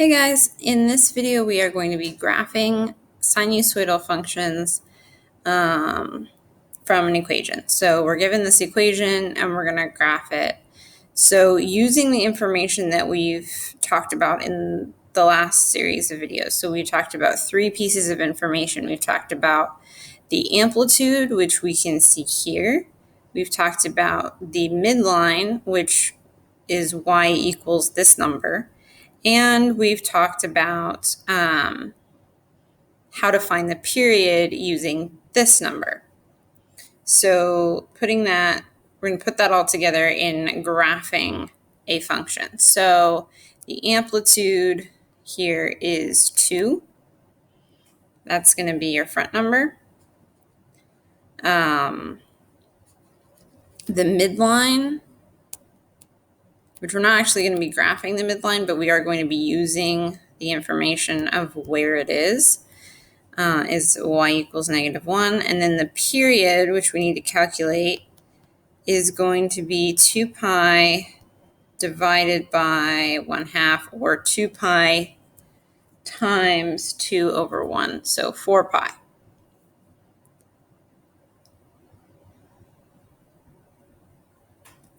Hey guys, in this video we are going to be graphing sinusoidal functions from an equation. So we're given this equation and we're going to graph it. So using the information that we've talked about in the last series of videos. So we talked about three pieces of information. We've talked about the amplitude, which we can see here. We've talked about the midline, which is y equals this number. And we've talked about how to find the period using this number. So we're going to put that all together in graphing a function. So the amplitude here is 2. That's going to be your front number. The midline, which we're not actually going to be graphing the midline, but we are going to be using the information of where it is y equals -1. And then the period, which we need to calculate, is going to be 2 pi divided by 1/2, or 2 pi times 2 over 1, so 4 pi.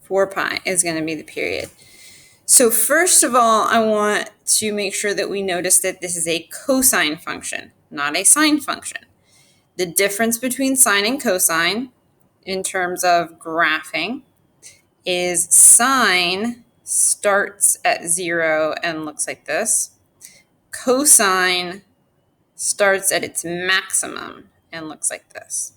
Four pi is going to be the period. So first of all, I want to make sure that we notice that this is a cosine function, not a sine function. The difference between sine and cosine in terms of graphing is sine starts at 0 and looks like this. Cosine starts at its maximum and looks like this.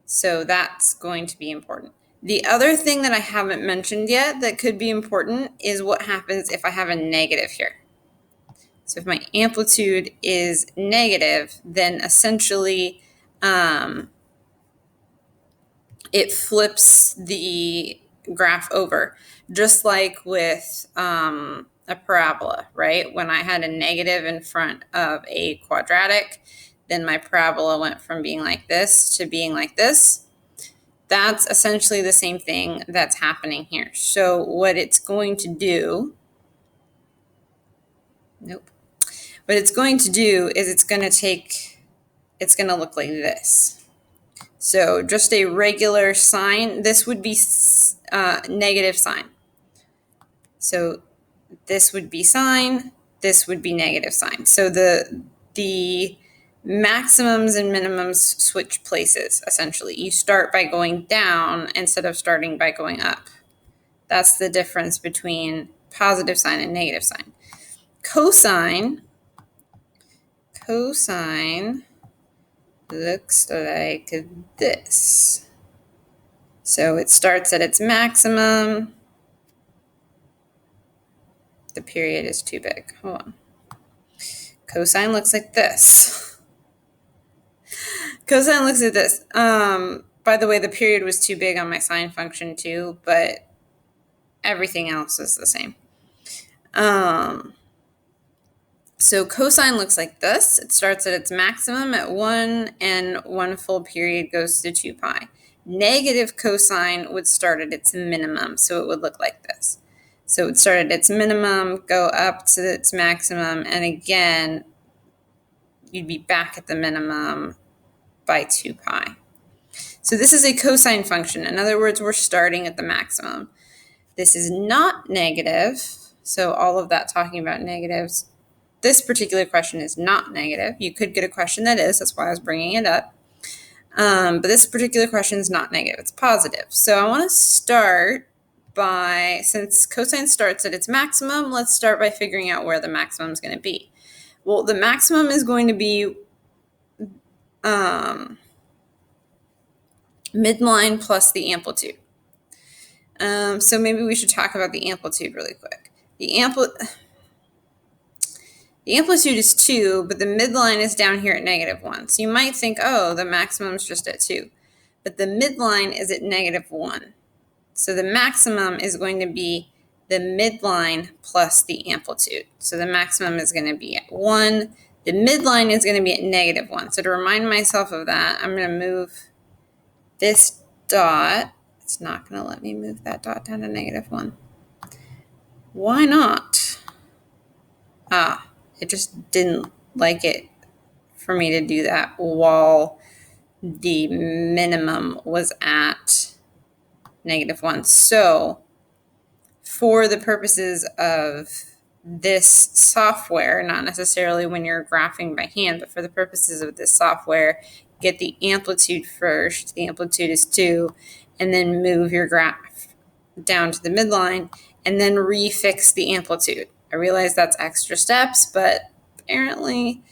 So that's going to be important. The other thing that I haven't mentioned yet that could be important is what happens if I have a negative here. So if my amplitude is negative, then essentially it flips the graph over, just like with a parabola, right? When I had a negative in front of a quadratic, then my parabola went from being like this to being like this. That's essentially the same thing that's happening here. So what it's going to do, what it's going to do is it's going to look like this. So just a regular sine, this would be negative sine. So this would be sine, this would be negative sine. So the maximums and minimums switch places, essentially. You start by going down instead of starting by going up. That's the difference between positive sine and negative sine. Cosine looks like this. So it starts at its maximum. The period is too big. Hold on. Cosine looks like this. Cosine looks like this. By the way, the period was too big on my sine function too, but everything else is the same. So cosine looks like this. It starts at its maximum at 1, and 1 full period goes to 2 pi. Negative cosine would start at its minimum, so it would look like this. So it would start at its minimum, go up to its maximum, and again, you'd be back at the minimum by 2 pi. So this is a cosine function. In other words, we're starting at the maximum. This is not negative, so all of that talking about negatives. This particular question is not negative. You could get a question that is, that's why I was bringing it up. But this particular question is not negative, it's positive. So I want to start by, since cosine starts at its maximum, let's start by figuring out where the maximum is going to be. Well, the maximum is going to be midline plus the amplitude. So maybe we should talk about the amplitude really quick. The amplitude is 2, but the midline is down here at -1. So you might think, oh, the maximum is just at 2. But the midline is at -1. So the maximum is going to be the midline plus the amplitude. So the maximum is going to be at 1. The midline is going to be at -1. So to remind myself of that, I'm going to move this dot. It's not going to let me move that dot down to -1. Why not? It just didn't like it for me to do that while the minimum was at -1. So for the purposes of this software, not necessarily when you're graphing by hand, but for the purposes of this software, get the amplitude first. The amplitude is 2, and then move your graph down to the midline, and then refix the amplitude. I realize that's extra steps, but apparently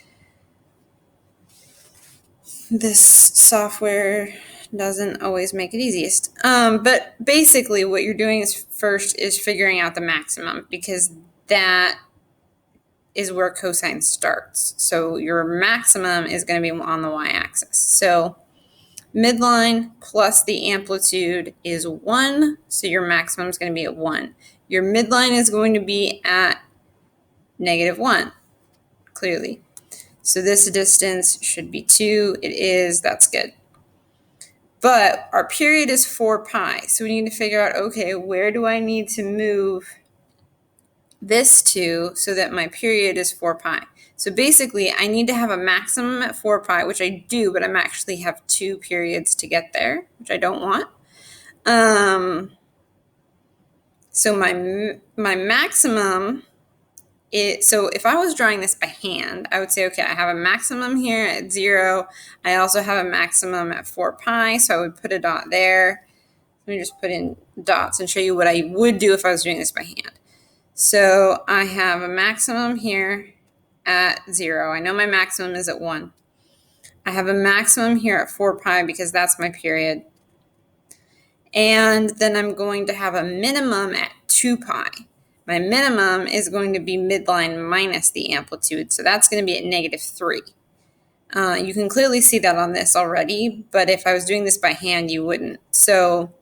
this software doesn't always make it easiest. But basically what you're doing is first is figuring out the maximum, because that is where cosine starts. So your maximum is going to be on the y-axis. So midline plus the amplitude is 1, so your maximum is going to be at 1. Your midline is going to be at -1, clearly. So this distance should be 2. It is. That's good. But our period is 4 pi. So we need to figure out, okay, where do I need to move this to so that my period is 4 pi? So basically, I need to have a maximum at 4 pi, which I do, but I'm actually have 2 periods to get there, which I don't want. So my maximum so if I was drawing this by hand, I would say, okay, I have a maximum here at 0. I also have a maximum at 4 pi, so I would put a dot there. Let me just put in dots and show you what I would do if I was doing this by hand. So I have a maximum here at 0. I know my maximum is at 1. I have a maximum here at 4 pi because that's my period. And then I'm going to have a minimum at 2 pi. My minimum is going to be midline minus the amplitude, so that's going to be at -3. You can clearly see that on this already, but if I was doing this by hand, you wouldn't. So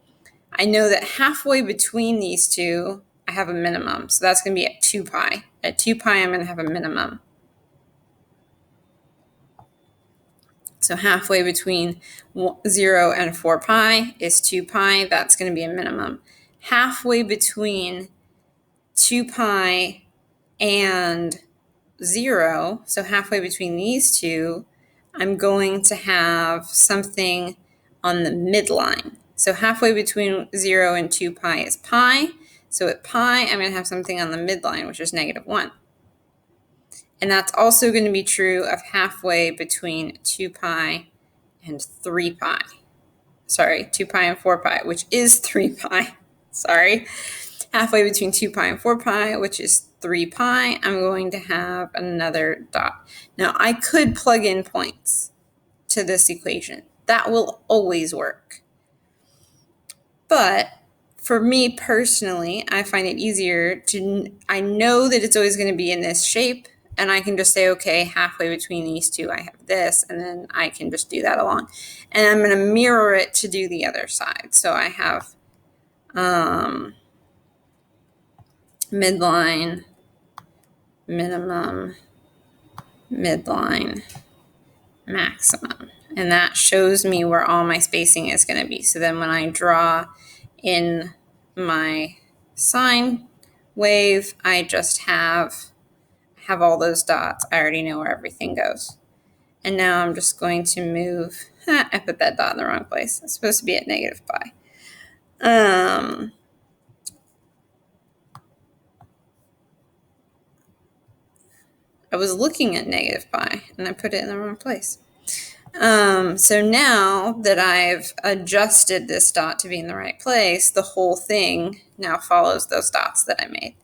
I know that halfway between these two, I have a minimum, so that's going to be at 2 pi. At 2 pi, I'm going to have a minimum. So halfway between 0 and 4 pi is 2 pi. That's going to be a minimum. Halfway between 2 pi and 0, so halfway between these two, I'm going to have something on the midline. So halfway between 0 and 2 pi is pi. So at pi, I'm going to have something on the midline, which is -1. And that's also going to be true of halfway between 2 pi and 3 pi. Sorry, 2 pi and 4 pi, which is 3 pi. Sorry. Halfway between 2 pi and 4 pi, which is 3 pi, I'm going to have another dot. Now, I could plug in points to this equation. That will always work. But for me personally, I find it easier I know that it's always going to be in this shape, and I can just say, okay, halfway between these two, I have this, and then I can just do that along. And I'm going to mirror it to do the other side. So I have midline, minimum, midline, maximum. And that shows me where all my spacing is going to be. So then when I draw in my sine wave, I just have all those dots. I already know where everything goes. And now I'm just going to move. I put that dot in the wrong place. It's supposed to be at -pi. I was looking at -pi and I put it in the wrong place. So now that I've adjusted this dot to be in the right place, the whole thing now follows those dots that I made.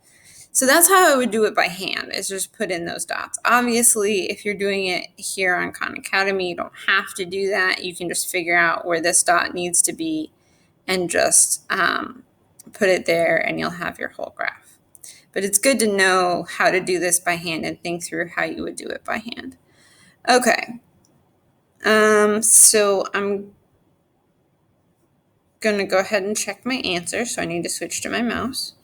So that's how I would do it by hand, is just put in those dots. Obviously, if you're doing it here on Khan Academy, you don't have to do that. You can just figure out where this dot needs to be and just put it there, and you'll have your whole graph. But it's good to know how to do this by hand and think through how you would do it by hand. Okay. So I'm going to go ahead and check my answer. So I need to switch to my mouse.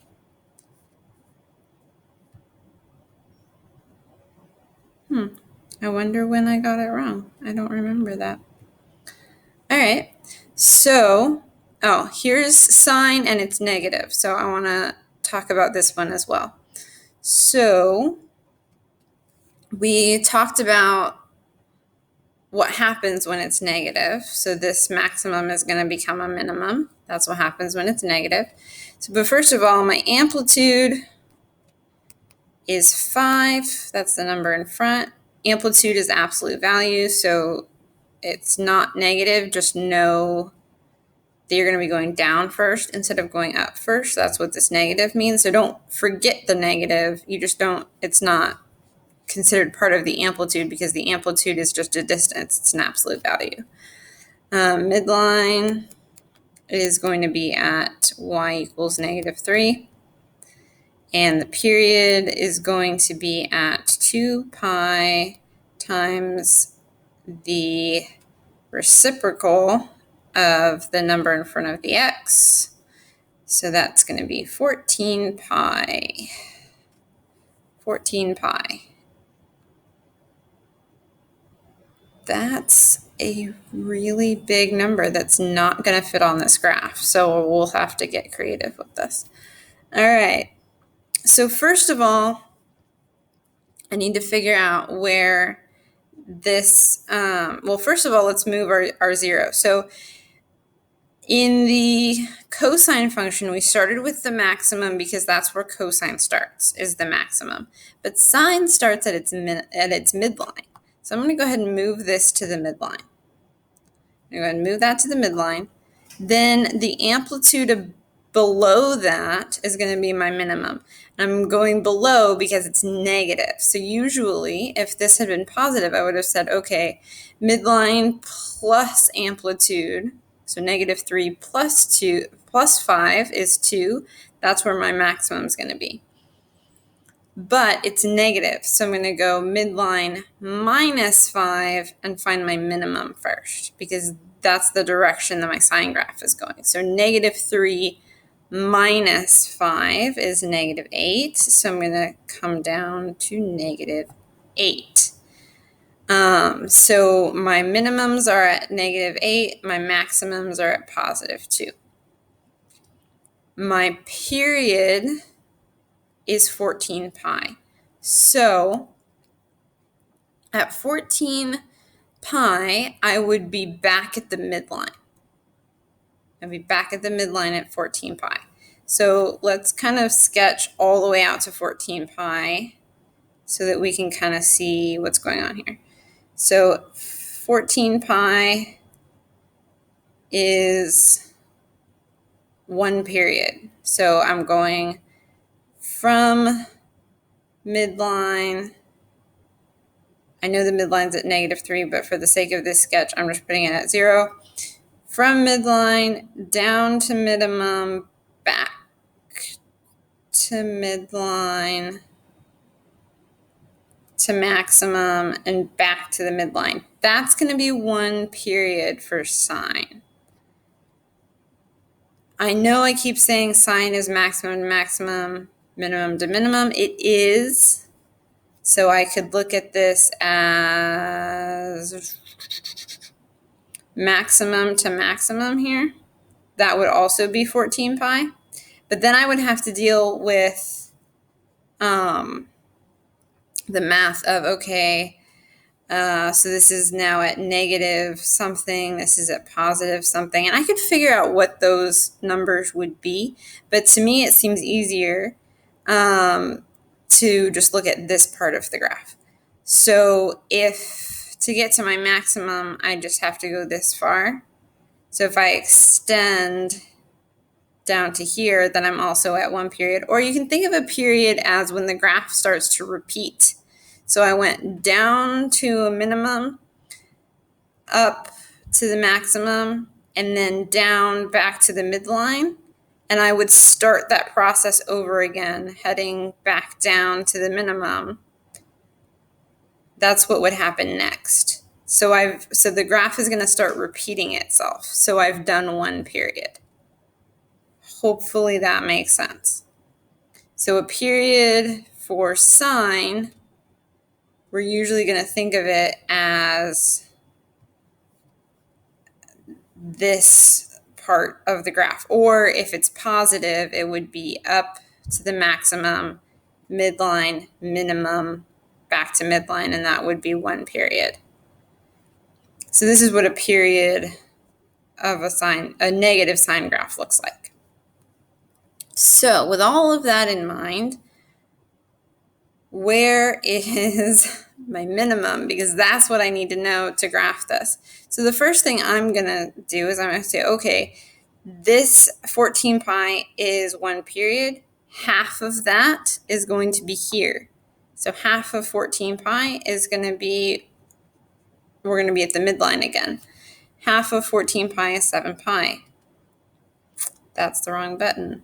I wonder when I got it wrong. I don't remember that. All right. So, here's sine and it's negative. So I want to talk about this one as well. So We talked about what happens when it's negative. So this maximum is going to become a minimum. That's what happens when it's negative. So, but first of all, my amplitude is 5. That's the number in front. Amplitude is absolute value, so it's not negative. Just know that you're going to be going down first instead of going up first. That's what this negative means. So don't forget the negative. You just don't, it's not considered part of the amplitude because the amplitude is just a distance. It's an absolute value. Midline is going to be at y equals -3. And the period is going to be at 2 pi times the reciprocal of the number in front of the x. So that's going to be 14 pi. 14 pi. That's a really big number that's not going to fit on this graph. So we'll have to get creative with this. All right. So first of all, I need to figure out where this, well, first of all, let's move our 0. So in the cosine function, we started with the maximum because that's where cosine starts, is the maximum. But sine starts at its midline. So I'm going to go ahead and move this to the midline. I'm going to go ahead and move that to the midline. Then the amplitude below that is going to be my minimum. I'm going below because it's negative. So usually, if this had been positive, I would have said, okay, midline plus amplitude. So -3 plus 2 plus 5 is 2. That's where my maximum is going to be. But it's negative, so I'm going to go midline -5 and find my minimum first because that's the direction that my sine graph is going. So -3 minus 5 is -8. So I'm going to come down to -8. So my minimums are at -8. My maximums are at +2. My period is 14 pi. So at 14 pi, I would be back at the midline. I'd be back at the midline at 14 pi. So let's kind of sketch all the way out to 14 pi so that we can kind of see what's going on here. So 14 pi is 1 period. So I'm going from midline. I know the midline's at -3, but for the sake of this sketch, I'm just putting it at 0. From midline down to minimum, back to midline, to maximum, and back to the midline. That's going to be 1 period for sine. I know I keep saying sine is maximum to maximum, minimum to minimum. It is. So I could look at this as maximum to maximum here. That would also be 14 pi. But then I would have to deal with the math of, okay, so this is now at negative something, this is at positive something, and I could figure out what those numbers would be. But to me, it seems easier to just look at this part of the graph. So if to get to my maximum, I just have to go this far. So if I extend down to here, then I'm also at 1 period. Or you can think of a period as when the graph starts to repeat. So I went down to a minimum, up to the maximum, and then down back to the midline. And I would start that process over again, heading back down to the minimum. That's what would happen next. So the graph is going to start repeating itself. So I've done 1 period. Hopefully that makes sense. So a period for sine, we're usually going to think of it as this part of the graph. Or if it's positive, it would be up to the maximum, midline, minimum, back to midline, and that would be 1 period. So this is what a period of a negative sine graph looks like. So with all of that in mind, where is my minimum? Because that's what I need to know to graph this. So the first thing I'm going to do is I'm going to say, okay, this 14 pi is 1 period. Half of that is going to be here. So half of 14 pi is going to be, we're going to be at the midline again. Half of 14 pi is 7 pi. That's the wrong button.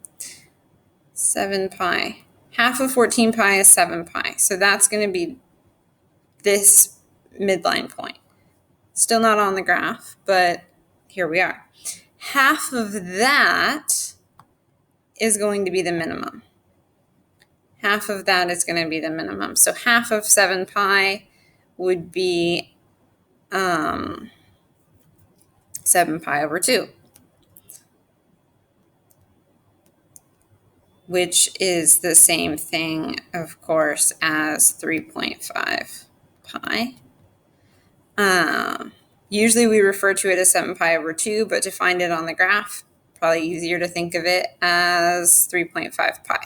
7 pi. Half of 14 pi is 7 pi. So that's going to be this midline point. Still not on the graph, but here we are. Half of that is going to be the minimum. Half of that is going to be the minimum. So half of 7 pi would be 7 pi over 2, which is the same thing, of course, as 3.5 pi. Usually we refer to it as 7 pi over 2, but to find it on the graph, probably easier to think of it as 3.5 pi.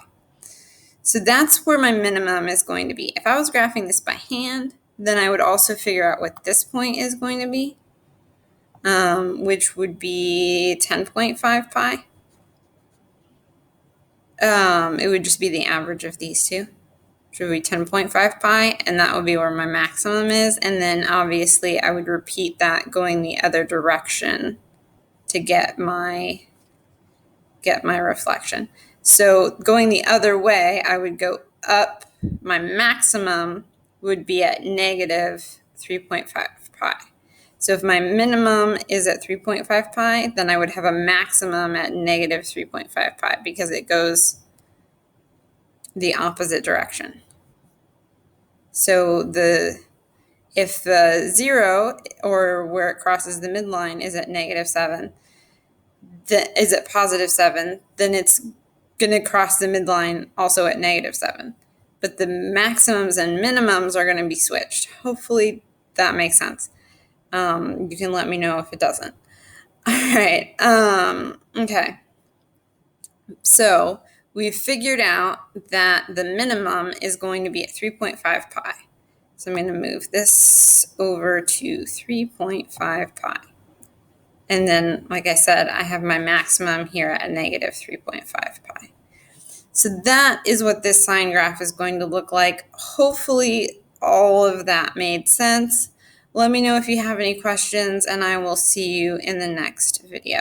So that's where my minimum is going to be. If I was graphing this by hand, then I would also figure out what this point is going to be, which would be 10.5 pi. It would just be the average of these two. Which would be 10.5 pi, and that would be where my maximum is. And then obviously I would repeat that going the other direction to get my reflection. So going the other way, I would go up. My maximum would be at negative 3.5 pi. So if my minimum is at 3.5 pi, then I would have a maximum at negative 3.5 pi because it goes the opposite direction. So if the 0, or where it crosses the midline, is at negative 7, is at positive 7, then it's going to cross the midline also at negative 7. But the maximums and minimums are going to be switched. Hopefully that makes sense. You can let me know if it doesn't. All right. Okay. So we've figured out that the minimum is going to be at 3.5 pi. So I'm going to move this over to 3.5 pi. And then, like I said, I have my maximum here at negative 3.5 pi. So that is what this sine graph is going to look like. Hopefully all of that made sense. Let me know if you have any questions, and I will see you in the next video.